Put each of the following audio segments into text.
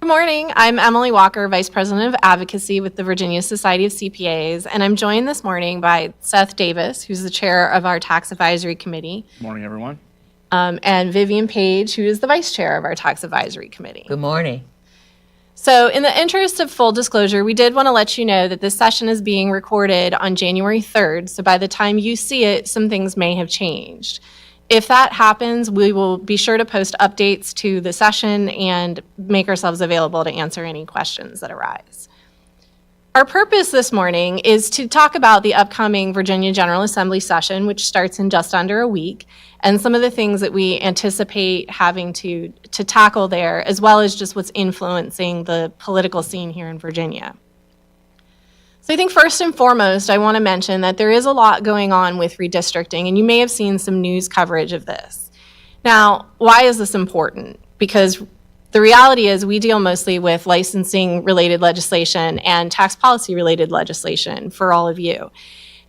Good morning. I'm Emily Walker, Vice President of Advocacy with the Virginia Society of CPAs, and I'm joined this morning by Seth Davis, who's the chair of our Tax Advisory Committee. Good morning, everyone. And Vivian Paige, who is the Vice Chair of our Tax Advisory Committee. Good morning. So in the interest of full disclosure, we did want to let you know that this session is being recorded on January 3rd, so by the time you see it, some things may have changed. If that happens, we will be sure to post updates to the session and make ourselves available to answer any questions that arise. Our purpose this morning is to talk about the upcoming Virginia General Assembly session, which starts in just under a week, and some of the things that we anticipate having to tackle there, as well as just what's influencing the political scene here in Virginia. So I think first and foremost, I want to mention that there is a lot going on with redistricting, and you may have seen some news coverage of this. Now, why is this important? Because the reality is we deal mostly with licensing-related legislation and tax policy-related legislation for all of you.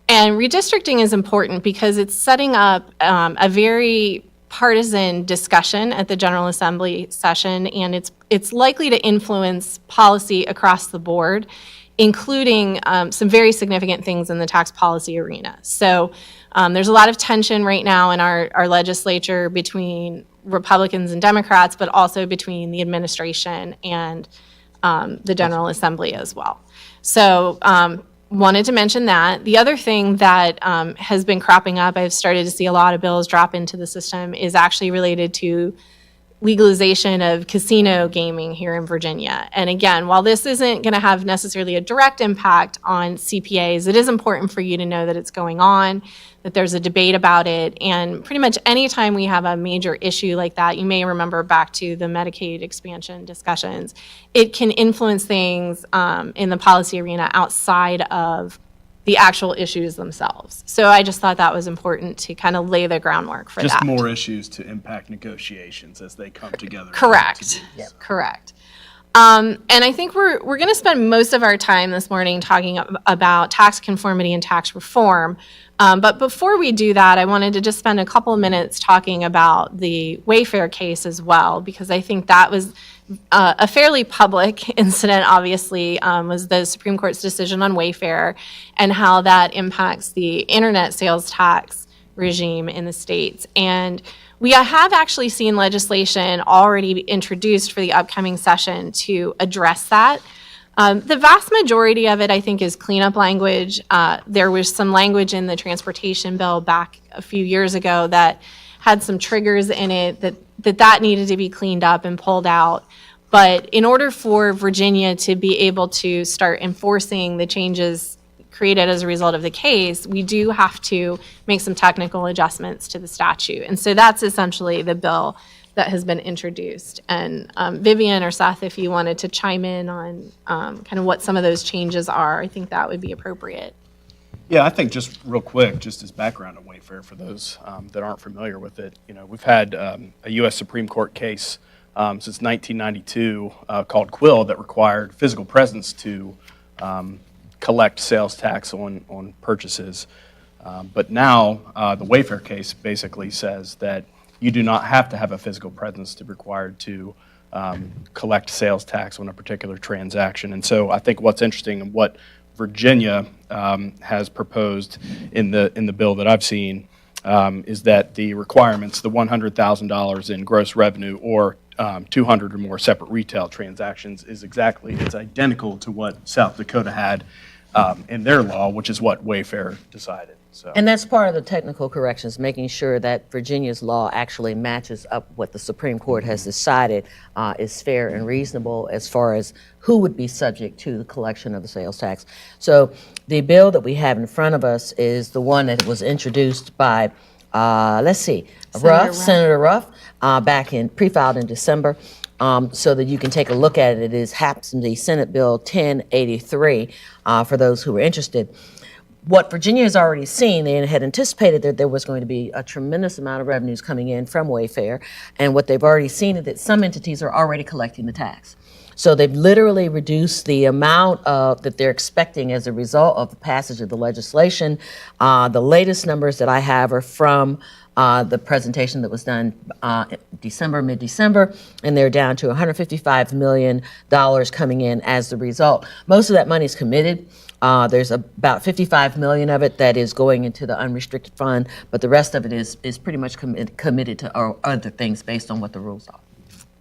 And redistricting is important because it's setting up a very partisan discussion at the General Assembly session, and it's likely to influence policy across the board, including some very significant things in the tax policy arena. So there's a lot of tension right now in our legislature between Republicans and Democrats, but also between the administration and the General Assembly as well. So wanted to mention that. The other thing that has been cropping up, I've started to see a lot of bills drop into the system, is actually related to legalization of casino gaming here in Virginia. And again, while this isn't going to have necessarily a direct impact on CPAs, it is important for you to know that it's going on, that there's a debate about it, and pretty much anytime we have a major issue like that, you may remember back to the Medicaid expansion discussions, it can influence things in the policy arena outside of the actual issues themselves. So I just thought that was important to kind of lay the groundwork for that. Just more issues to impact negotiations as they come together. Correct. Yep. Correct. And I think we're going to spend most of our time this morning talking about tax conformity and tax reform. But before we do that, I wanted to just spend a couple of minutes talking about the Wayfarer case as well, because I think that was a fairly public incident, obviously, was the Supreme Court's decision on Wayfarer and how that impacts the internet sales tax regime in the states. And we have actually seen legislation already introduced for the upcoming session to address that. The vast majority of it, I think, is cleanup language. There was some language in the transportation bill back a few years ago that had some triggers in it that needed to be cleaned up and pulled out. But in order for Virginia to be able to start enforcing the changes created as a result of the case, we do have to make some technical adjustments to the statute. And so that's essentially the bill that has been introduced. And Vivian or Seth, if you wanted to chime in on kind of what some of those changes are, I think that would be appropriate. Yeah, I think just real quick, just as background on Wayfarer for those that aren't familiar with it, we've had a U.S. Supreme Court case since 1992 called Quill that required physical presence to collect sales tax on purchases. But now the Wayfarer case basically says that you do not have to have a physical presence to be required to collect sales tax on a particular transaction. And so I think what's interesting and what Virginia has proposed in the bill that I've seen is that the requirements, the $100,000 in gross revenue or 200 or more separate retail transactions it's identical to what South Dakota had in their law, which is what Wayfarer decided. So. And that's part of the technical corrections, making sure that Virginia's law actually matches up what the Supreme Court has decided is fair and reasonable as far as who would be subject to the collection of the sales tax. So the bill that we have in front of us is the one that was introduced by, Senator Ruff, pre-filed in December. So that you can take a look at it. It is happens to be Senate Bill 1083 for those who are interested. What Virginia has already seen, they had anticipated that there was going to be a tremendous amount of revenues coming in from Wayfarer, and what they've already seen is that some entities are already collecting the tax. So they've literally reduced the amount of that they're expecting as a result of the passage of the legislation. The latest numbers that I have are from the presentation that was done mid-December, and they're down to $155 million coming in as the result. Most of that money is committed. There's about $55 million of it that is going into the unrestricted fund, but the rest of it is pretty much committed to other things based on what the rules are.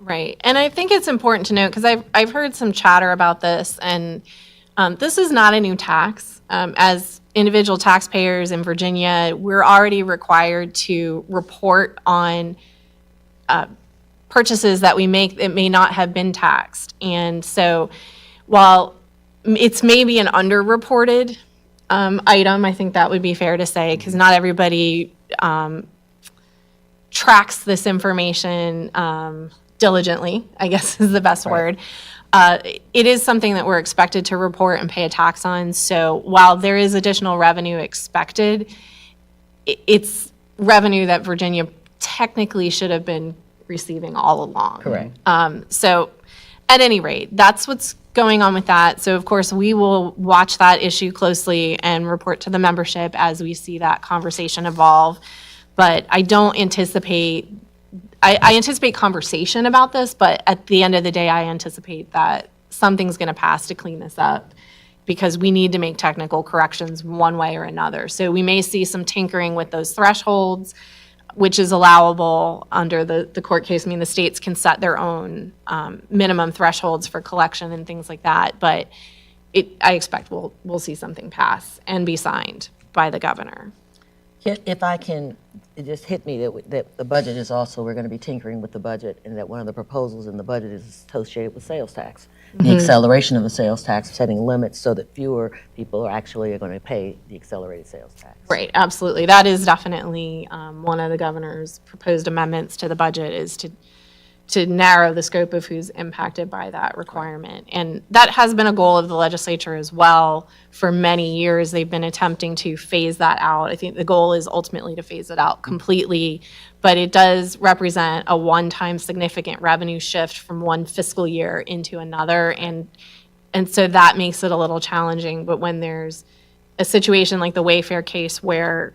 Right. And I think it's important to note, because I've heard some chatter about this, and this is not a new tax. As individual taxpayers in Virginia, we're already required to report on purchases that we make that may not have been taxed. And so while it's maybe an underreported item, I think that would be fair to say, because not everybody tracks this information diligently, I guess is the best word. It is something that we're expected to report and pay a tax on. So while there is additional revenue expected, it's revenue that Virginia technically should have been receiving all along. Correct. So at any rate, that's what's going on with that. So of course, we will watch that issue closely and report to the membership as we see that conversation evolve. But I don't anticipate I anticipate conversation about this, but at the end of the day, I anticipate that something's going to pass to clean this up, because we need to make technical corrections one way or another. So we may see some tinkering with those thresholds, which is allowable under the court case. I mean, the states can set their own minimum thresholds for collection and things like that, but I expect we'll see something pass and be signed by the governor. If I can, it just hit me that the budget is also, we're going to be tinkering with the budget, and that one of the proposals in the budget is associated with sales tax. The acceleration of the sales tax, setting limits so that fewer people are going to pay the accelerated sales tax. Right, absolutely. That is definitely one of the governor's proposed amendments to the budget, is to narrow the scope of who's impacted by that requirement. And that has been a goal of the legislature as well. For many years, they've been attempting to phase that out. I think the goal is ultimately to phase it out completely, but it does represent a one-time significant revenue shift from one fiscal year into another. And so that makes it a little challenging. But when there's a situation like the Wayfarer case where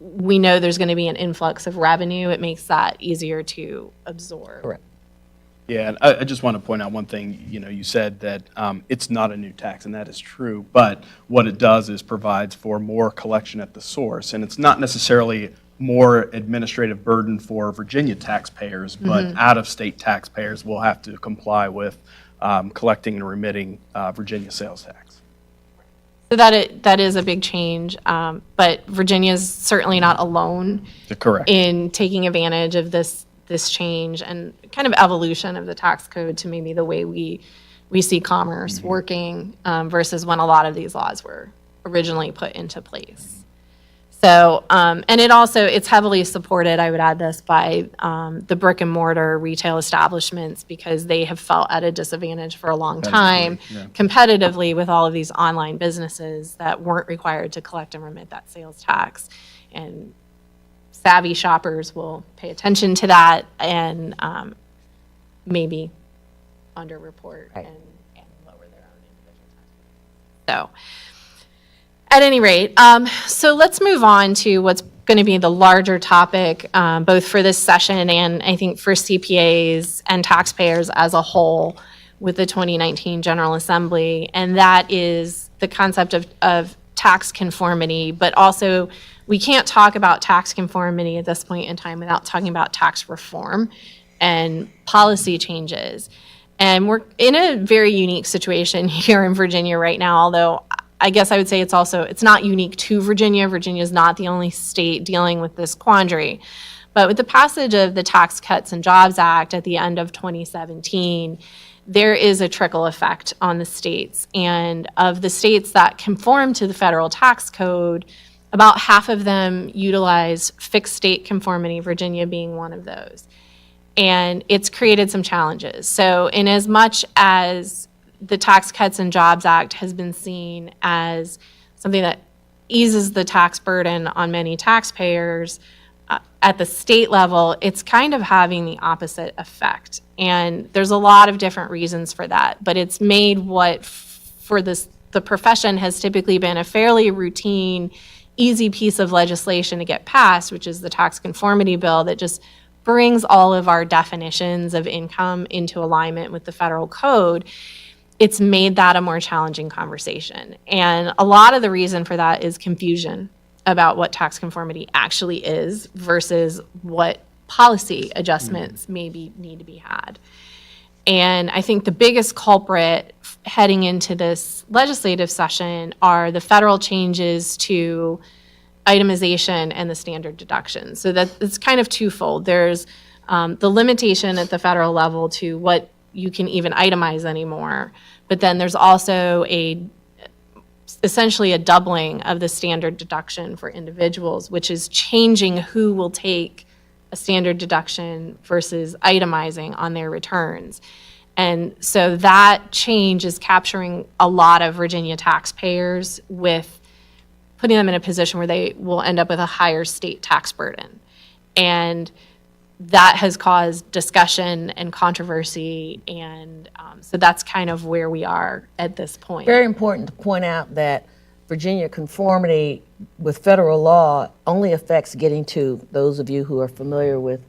we know there's going to be an influx of revenue, it makes that easier to absorb. Correct. Yeah, and I just want to point out one thing. You said that it's not a new tax, and that is true, but what it does is provides for more collection at the source, and it's not necessarily more administrative burden for Virginia taxpayers, but out-of-state taxpayers will have to comply with collecting and remitting Virginia sales tax. So that is a big change, but Virginia is certainly not alone Correct. in taking advantage of this change and kind of evolution of the tax code to maybe the way we see commerce working versus when a lot of these laws were originally put into place. So, and it's heavily supported, I would add this, by the brick and mortar retail establishments, because they have felt at a disadvantage for a long time competitively with all of these online businesses that weren't required to collect and remit that sales tax. And savvy shoppers will pay attention to that and maybe underreport and lower their own individual tax. So, at any rate, so let's move on to what's going to be the larger topic, both for this session and I think for CPAs and taxpayers as a whole with the 2019 General Assembly, and that is the concept of tax conformity. But also, we can't talk about tax conformity at this point in time without talking about tax reform and policy changes. And we're in a very unique situation here in Virginia right now, although I guess I would say it's not unique to Virginia. Virginia is not the only state dealing with this quandary. But with the passage of the Tax Cuts and Jobs Act at the end of 2017, there is a trickle effect on the states. And of the states that conform to the federal tax code, about half of them utilize fixed state conformity, Virginia being one of those. And it's created some challenges. So in as much as the Tax Cuts and Jobs Act has been seen as something that eases the tax burden on many taxpayers, at the state level, it's kind of having the opposite effect. And there's a lot of different reasons for that, but it's made what for the profession has typically been a fairly routine, easy piece of legislation to get passed, which is the tax conformity bill that just brings all of our definitions of income into alignment with the federal code. It's made that a more challenging conversation. And a lot of the reason for that is confusion about what tax conformity actually is versus what policy adjustments maybe need to be had. And I think the biggest culprit heading into this legislative session are the federal changes to itemization and the standard deduction. So that it's kind of twofold. There's the limitation at the federal level to what you can even itemize anymore, but then there's also essentially a doubling of the standard deduction for individuals, which is changing who will take a standard deduction versus itemizing on their returns. And so that change is capturing a lot of Virginia taxpayers with putting them in a position where they will end up with a higher state tax burden. And that has caused discussion and controversy, and so that's kind of where we are at this point. Very important to point out that Virginia conformity with federal law only affects getting to, those of you who are familiar with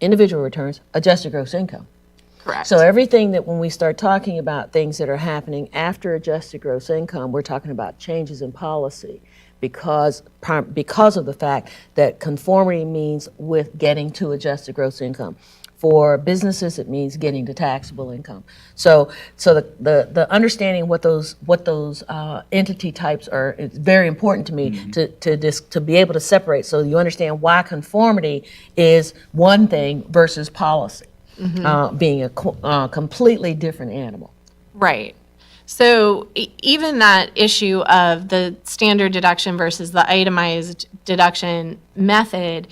individual returns, adjusted gross income. Correct. So everything that when we start talking about things that are happening after adjusted gross income, we're talking about changes in policy because of the fact that conformity means with getting to adjusted gross income. For businesses, it means getting to taxable income. So the understanding what those entity types are, it's very important to me to be able to separate, so you understand why conformity is one thing versus policy being a completely different animal. Right. So even that issue of the standard deduction versus the itemized deduction method,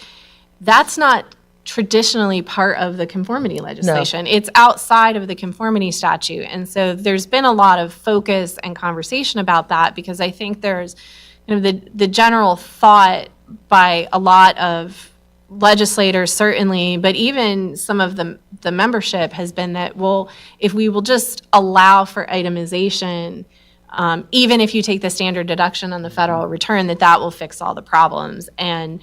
that's not traditionally part of the conformity legislation. No. It's outside of the conformity statute. And so there's been a lot of focus and conversation about that, because I think there's the general thought by a lot of legislators, certainly, but even some of the membership has been that, well, if we will just allow for itemization, even if you take the standard deduction on the federal return, that will fix all the problems. And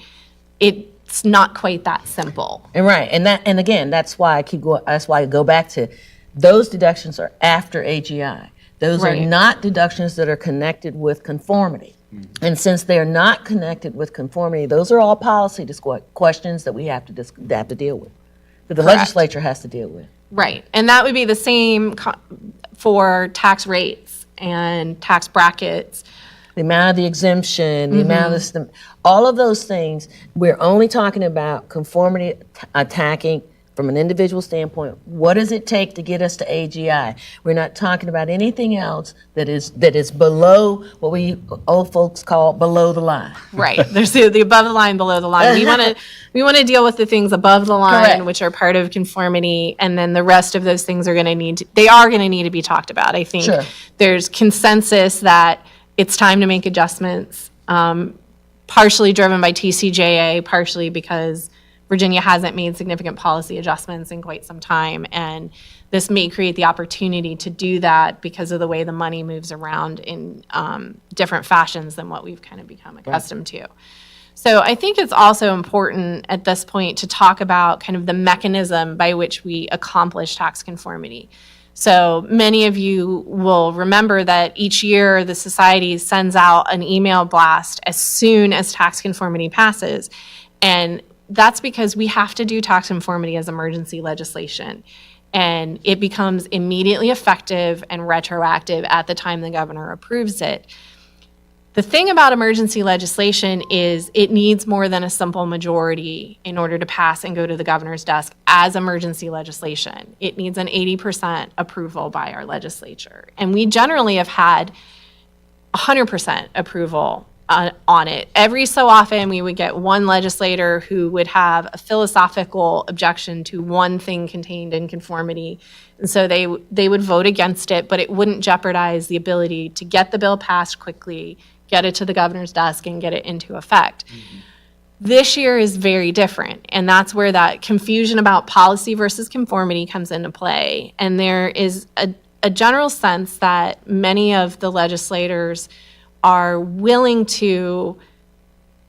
it's not quite that simple. And right, and again, that's why I go back to those deductions are after AGI. Those are not deductions that are connected with conformity. And since they're not connected with conformity, those are all policy questions that we have to deal with, that the legislature has to deal with. Right, and that would be the same for tax rates and tax brackets. The amount of the exemption, the amount of this, all of those things, we're only talking about conformity attacking from an individual standpoint. What does it take to get us to AGI? We're not talking about anything else that is below what we old folks call below the line. Right. There's the above the line, below the line. We want to deal with the things above the line, which are part of conformity, and then the rest of those things are going to need to be talked about. I think there's consensus that it's time to make adjustments, partially driven by TCJA, partially because Virginia hasn't made significant policy adjustments in quite some time, and this may create the opportunity to do that because of the way the money moves around in different fashions than what we've kind of become accustomed to. So I think it's also important at this point to talk about kind of the mechanism by which we accomplish tax conformity. So many of you will remember that each year the Society sends out an email blast as soon as tax conformity passes, and that's because we have to do tax conformity as emergency legislation, and it becomes immediately effective and retroactive at the time the governor approves it. The thing about emergency legislation is it needs more than a simple majority in order to pass and go to the governor's desk as emergency legislation. It needs an 80% approval by our legislature, and we generally have had 100% approval on it. Every so often we would get one legislator who would have a philosophical objection to one thing contained in conformity, and so they would vote against it, but it wouldn't jeopardize the ability to get the bill passed quickly, get it to the governor's desk, and get it into effect. This year is very different, and that's where that confusion about policy versus conformity comes into play. And there is a general sense that many of the legislators are willing to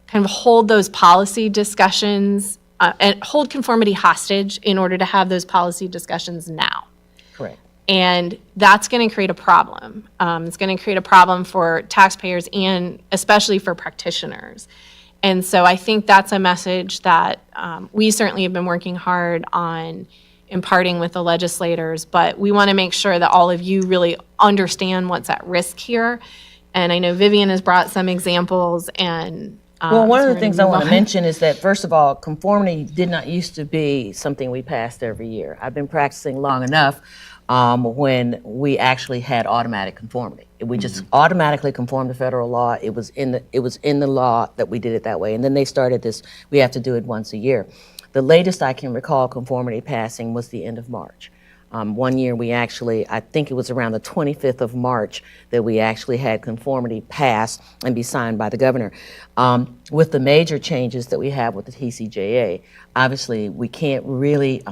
kind of hold those policy discussions and hold conformity hostage in order to have those policy discussions now. Correct. And that's going to create a problem. It's going to create a problem for taxpayers and especially for practitioners. And so I think that's a message that we certainly have been working hard on imparting with the legislators, but we want to make sure that all of you really understand what's at risk here. And I know Vivian has brought some examples and Well, one so of the we're things I gonna want to move on. mention is that, first of all, conformity did not used to be something we passed every year. I've been practicing long enough when we actually had automatic conformity. We just automatically conformed to federal law. It was in the law that we did it that way. And then they started this, we have to do it once a year. The latest I can recall conformity passing was the end of March. One year we actually, I think it was around the 25th of March that we actually had conformity pass and be signed by the governor. With the major changes that we have with the TCJA, obviously we can't really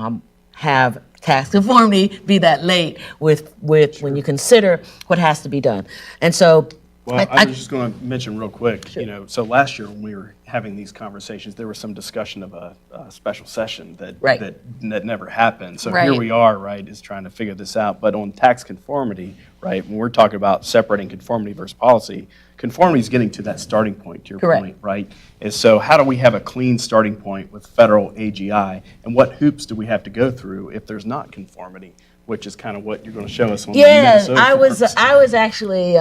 have tax conformity be that late with when you consider what has to be done. And so Well, I was just going to mention real quick, so last year when we were having these conversations, there was some discussion of a special session that never happened. So here Right. we are, right, is trying to figure this out. But on tax conformity, right, when we're talking about separating conformity versus policy, conformity is getting to that starting point, to your Correct. point, right? And so how do we have a clean starting point with federal AGI? And what hoops do we have to go through if there's not conformity? Which is kind of what you're going to show us on the Yes, Minnesota forms. I was actually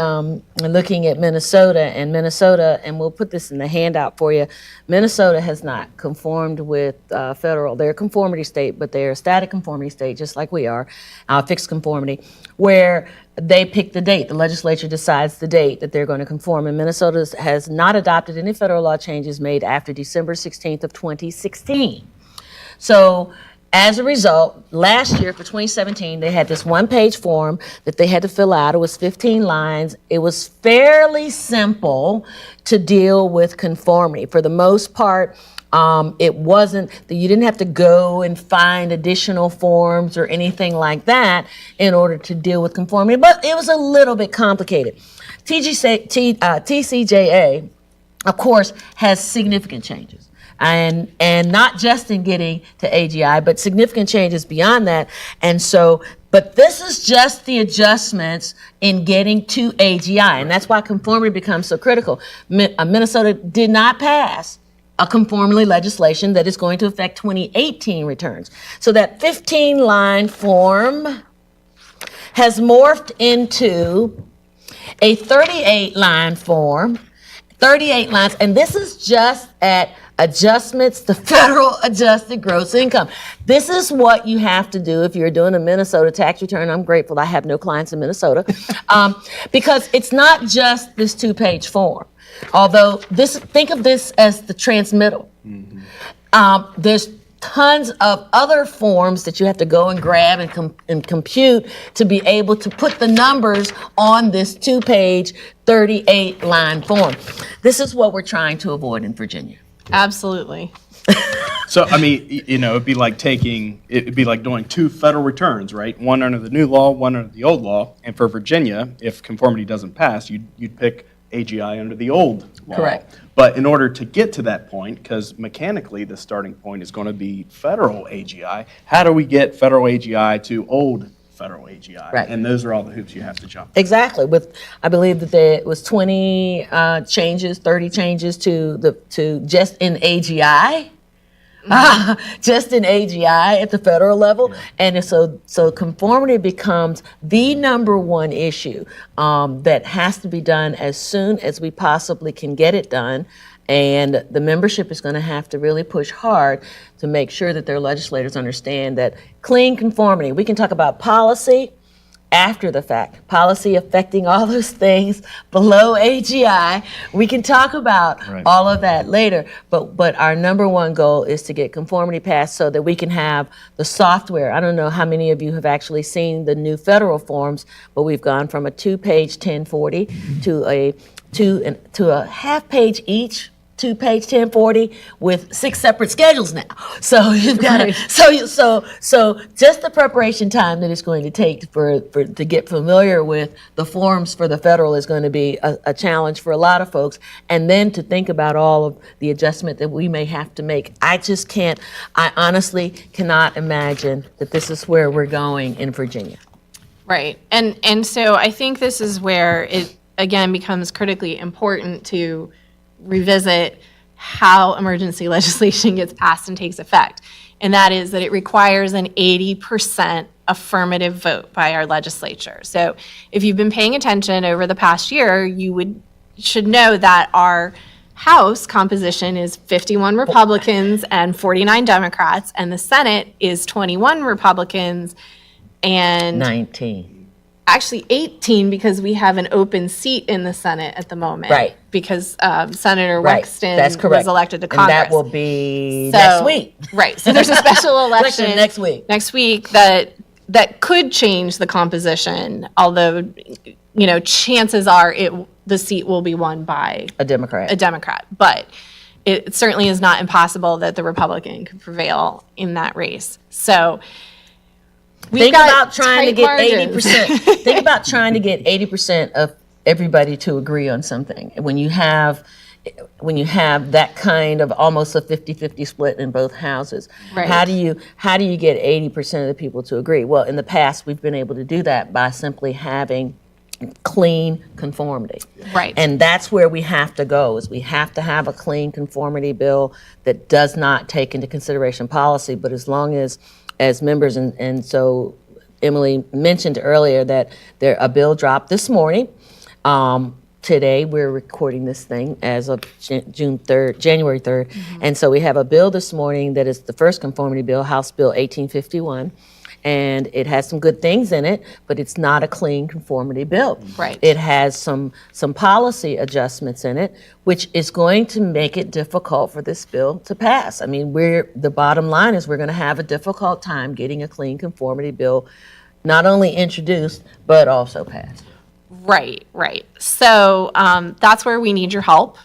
looking at Minnesota, and we'll put this in the handout for you. Minnesota has not conformed with federal. They're a conformity state, but they're a static conformity state, just like we are, fixed conformity, where they pick the date. The legislature decides the date that they're going to conform, and Minnesota has not adopted any federal law changes made after December 16th of 2016. So, as a result, last year for 2017, they had this one-page form that they had to fill out. It was 15 lines. It was fairly simple to deal with conformity. For the most part, it wasn't that you didn't have to go and find additional forms or anything like that in order to deal with conformity, but it was a little bit complicated. TCJA, of course, has significant changes. And not just in getting to AGI, but significant changes beyond that. And so, but this is just the adjustments in getting to AGI, and that's why conformity becomes so critical. Minnesota did not pass a conformity legislation that is going to affect 2018 returns. So that 15-line form has morphed into a 38-line form, 38 lines, and this is just at adjustments to federal adjusted gross income. This is what you have to do if you're doing a Minnesota tax return. I'm grateful I have no clients in Minnesota, because it's not just this 2-page form. Although think of this as the transmittal. There's tons of other forms that you have to go and grab and compute to be able to put the numbers on this 2-page, 38-line form. This is what we're trying to avoid in Virginia. Absolutely. So, I mean, it'd be like doing 2 federal returns, right? One under the new law, one under the old law. And for Virginia, if conformity doesn't pass, you'd pick AGI under the old law. Correct. But in order to get to that point, because mechanically the starting point is going to be federal AGI, how do we get federal AGI to old federal AGI? Right. And those are all the hoops you have to jump. Exactly. I believe that there was 20 changes, 30 changes to just in AGI. Just in AGI at the federal level. And so conformity becomes the number one issue that has to be done as soon as we possibly can get it done. And the membership is going to have to really push hard to make sure that their legislators understand that clean conformity, we can talk about policy after the fact, policy affecting all those things below AGI. We can talk about all of that later, but our number one goal is to get conformity passed so that we can have the software. I don't know how many of you have actually seen the new federal forms, but we've gone from a 2-page 1040 to a half page each two-page 1040 with 6 separate schedules now. So you've got Right. so just the preparation time that it's going to take to get familiar with the forms for the federal is going to be a challenge for a lot of folks. And then to think about all of the adjustment that we may have to make. I honestly cannot imagine that this is where we're going in Virginia. Right. And so I think this is where it, again, becomes critically important to revisit how emergency legislation gets passed and takes effect. And that is that it requires an 80% affirmative vote by our legislature. So if you've been paying attention over the past year, should know that our House composition is 51 Republicans and 49 Democrats, and the Senate is 21 Republicans and 19. actually 18 because we have an open seat in the Senate at the moment. Right. Because Senator Right, Wexton that's correct. was elected to And Congress. that will be So- next week. Right. So there's a special election next week. Next week that could change the composition, although chances are the seat will be won by A Democrat. a Democrat. But it certainly is not impossible that the Republican could prevail in that race. So Think got about trying to tight get margins. 80%. Think about trying to get 80% of everybody to agree on something. When you have that kind of almost a 50-50 split in both houses, Right. how do you get 80% of the people to agree? Well, in the past, we've been able to do that by simply having clean conformity. Right. And that's where we have to go, is we have to have a clean conformity bill that does not take into consideration policy, but as long as members, and so Emily mentioned earlier that a bill dropped this morning. Today, we're recording this thing as of January 3rd. And so we have a bill this morning that is the first conformity bill, House Bill 1851. And it has some good things in it, but it's not a clean conformity bill. Right. It has some policy adjustments in it, which is going to make it difficult for this bill to pass. I mean, the bottom line is we're going to have a difficult time getting a clean conformity bill not only introduced, but also passed. Right. So that's where we need your help.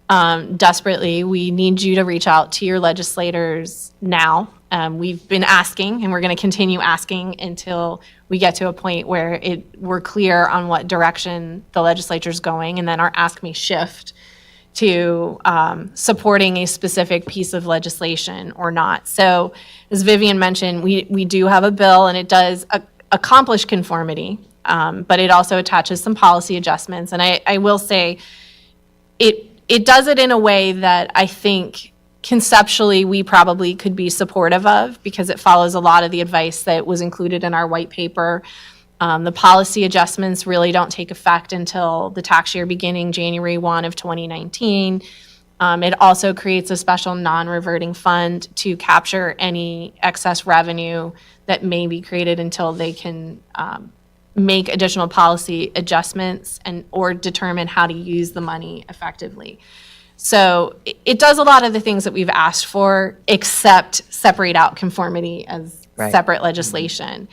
Desperately, we need you to reach out to your legislators now. We've been asking, and we're going to continue asking until we get to a point where we're clear on what direction the legislature's going, and then our ask may shift to supporting a specific piece of legislation or not. So, as Vivian mentioned, we do have a bill, and it does accomplish conformity, but it also attaches some policy adjustments. And I will say, it does it in a way that I think conceptually we probably could be supportive of, because it follows a lot of the advice that was included in our white paper. The policy adjustments really don't take effect until the tax year beginning January 1 of 2019. It also creates a special non-reverting fund to capture any excess revenue that may be created until they can make additional policy adjustments or determine how to use the money effectively. So it does a lot of the things that we've asked for, except separate out conformity as Right. separate legislation.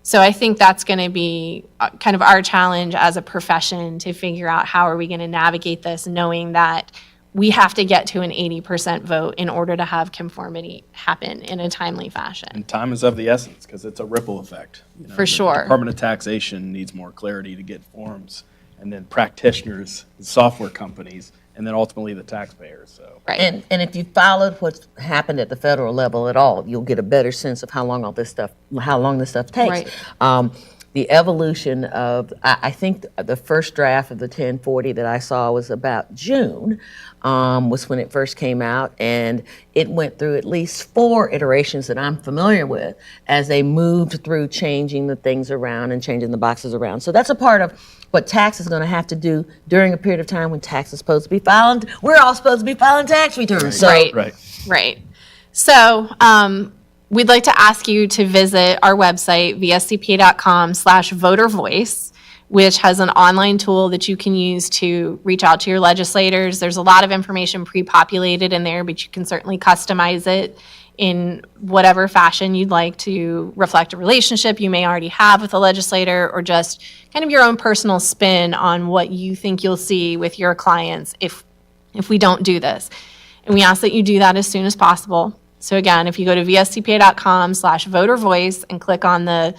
So I think that's going to be kind of our challenge as a profession, to figure out how are we going to navigate this, knowing that we have to get to an 80% vote in order to have conformity happen in a timely fashion. And time is of the essence, because it's a ripple effect. For The sure. Department of Taxation needs more clarity to get forms, and then practitioners, software companies, and then ultimately the taxpayers. So Right. And if you followed what's happened at the federal level at all, you'll get a better sense of how long this stuff takes. Right. The evolution of, I think the first draft of the 1040 that I saw was about June, was when it first came out, and it went through at least 4 iterations that I'm familiar with as they moved through changing the things around and changing the boxes around. So that's a part of what tax is going to have to do during a period of time when tax is supposed to be filed. We're all supposed to be filing tax returns. So Right. So we'd like to ask you to visit our website, vscpa.com/votervoice, which has an online tool that you can use to reach out to your legislators. There's a lot of information pre-populated in there, but you can certainly customize it in whatever fashion you'd like to reflect a relationship you may already have with a legislator, or just kind of your own personal spin on what you think you'll see with your clients if if we don't do this. And we ask that you do that as soon as possible. So again, if you go to vscpa.com/voter-voice and click on the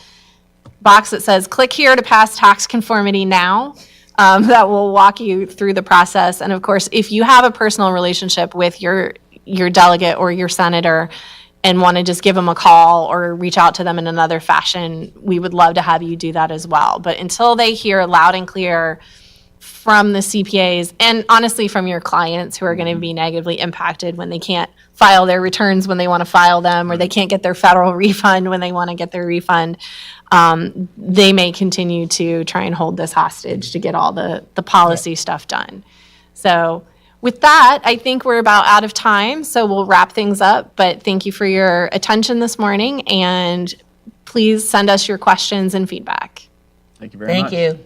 box that says, click here to pass tax conformity now, that will walk you through the process. And of course, if you have a personal relationship with your delegate or your senator and want to just give them a call or reach out to them in another fashion, we would love to have you do that as well. But until they hear loud and clear from the CPAs, and honestly from your clients who are going to be negatively impacted when they can't file their returns when they want to file them, or they can't get their federal refund when they want to get their refund, they may continue to try and hold this hostage to get all the policy stuff done. So with that, I think we're about out of time, so we'll wrap things up. But thank you for your attention this morning, and please send us your questions and feedback. Thank you very much. Thank you.